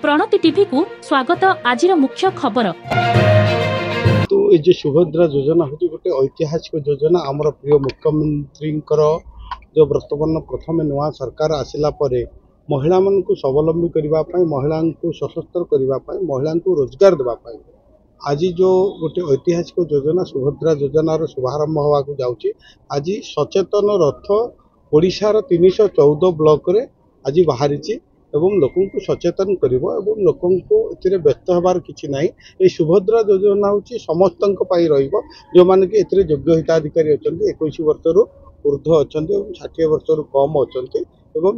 Pranati TV को स्वागत। आज मुख्य खबर तो ये जो सुभद्रा योजना हूँ गोटे ऐतिहासिक योजना आमर प्रिय मुख्यमंत्री जो वर्तमान प्रथम नुआ सरकार आसला महिला मान स्वावलंबी करने महिला सशस्त्र करने महिला रोजगार देवाई आज जो गोटे ऐतिहासिक योजना सुभद्रा योजनार शुभारंभ होगा जाऊँगी। आज सचेतन रथ ओडिशार 314 ब्लॉक रे आज बाहरी एवं लोक सचेतन कर लोक व्यस्त हबार किसी ना। ये सुभद्रा योजना हूँ समस्त जो मैंने कि योग्य हिताधिकारी अच्छा 21 वर्ष ऊर्ध अच्छा 60 वर्ष कम अच्छा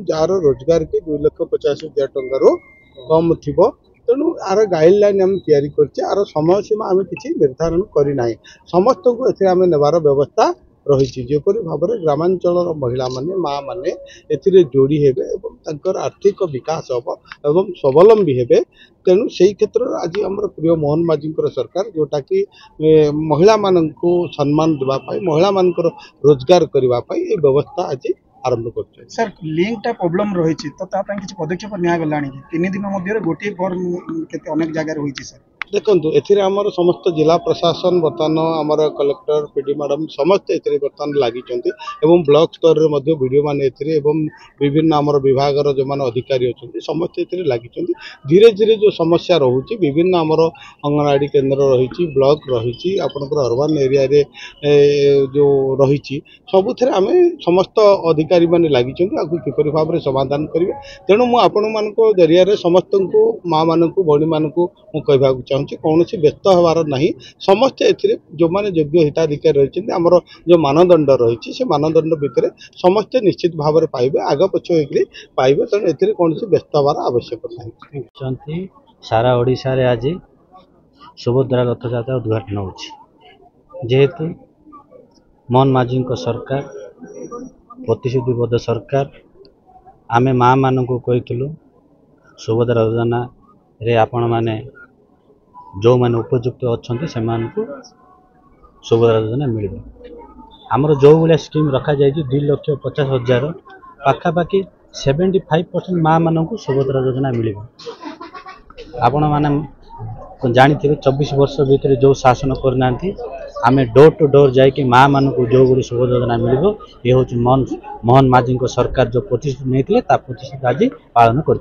जार रोजगार के 2,50,000 टंकार कम थी। तेणु आर गाइडलाइन आम यार समय सीमा आम किसी निर्धारण करना समस्त को एम नेबार व्यवस्था रही जेपरी भाव में ग्रामांचल महिला माने माँ मैंने जोड़ी हेबे आर्थिक विकास हम एवं स्वावलंबी हेबे। तेणु से क्षेत्र में आज आम प्रिय मोहन माझी सरकार जोटा कि महिला मान सम्मान देवाई महिला मान रोजगार करने ये व्यवस्था आज आरंभ कर। सर लिंक टा प्रॉब्लम रही तो किसी पदक्षेप निगला 3 दिन मध्य गोटे फॉर्म केते अनेक जगह रही सर देखो एथिरे आमर समस्त जिला प्रशासन बर्तमान आमर कलेक्टर पीडी मैडम समस्त एथिरे बर्तमान लगी ब्लॉक स्तर में वीडियो मान विभिन्न आमर विभाग जो मान अधिकारी अच्छा समस्त एथिरे लगी धीरे धीरे जो समस्या रोचे विभिन्न आमर अंगनवाड़ी केन्द्र रही ब्लॉक रही आपंकर अर्बन एरिया रे जो रही सबुथे आम समस्त अधिकारी मैंने लगी किपरि भाव में समाधान करेंगे। तेणु मुझे जरिया समस्त को माँ मान भौणी मान कहवा चाहूँगी कौन व्यस्त हबार ना समस्ते जो मैंने योग्य हिताधिकारी रही आमर जो मानदंड रही से मानदंड भितर समस्ते निश्चित भाव में पाइबे आग पछ होकर पाइबे। तेणु ए कौन व्यस्त हबार आवश्यकता नहीं। सारा ओडिशा रे आज सुभद्रा रथ यात्रा उद्घाटन होहेतु मोहन माझी सरकार प्रतिश्रुतिबद्ध सरकार आमे माँ मान कहीलु सुभद्रा योजना रे आपण माने जो मैंने उपयुक्त अच्छा से सुभद्रा योजना मिल आमर जो भाया स्कीम रखा जाए 2,50,000 पाखापाखि 75% माँ मान सुभद्रा योजना मिल आपण मैंने जानी 24 वर्ष भीतर जो शासन करना आम डोर टू डोर जाकि माँ मान जो गुड़ी सुभद्रा योजना मिल ये हूँ मोहन माझी सरकार जो प्रतिश्रुति नहीं प्रतिश्रुति आज पालन कर।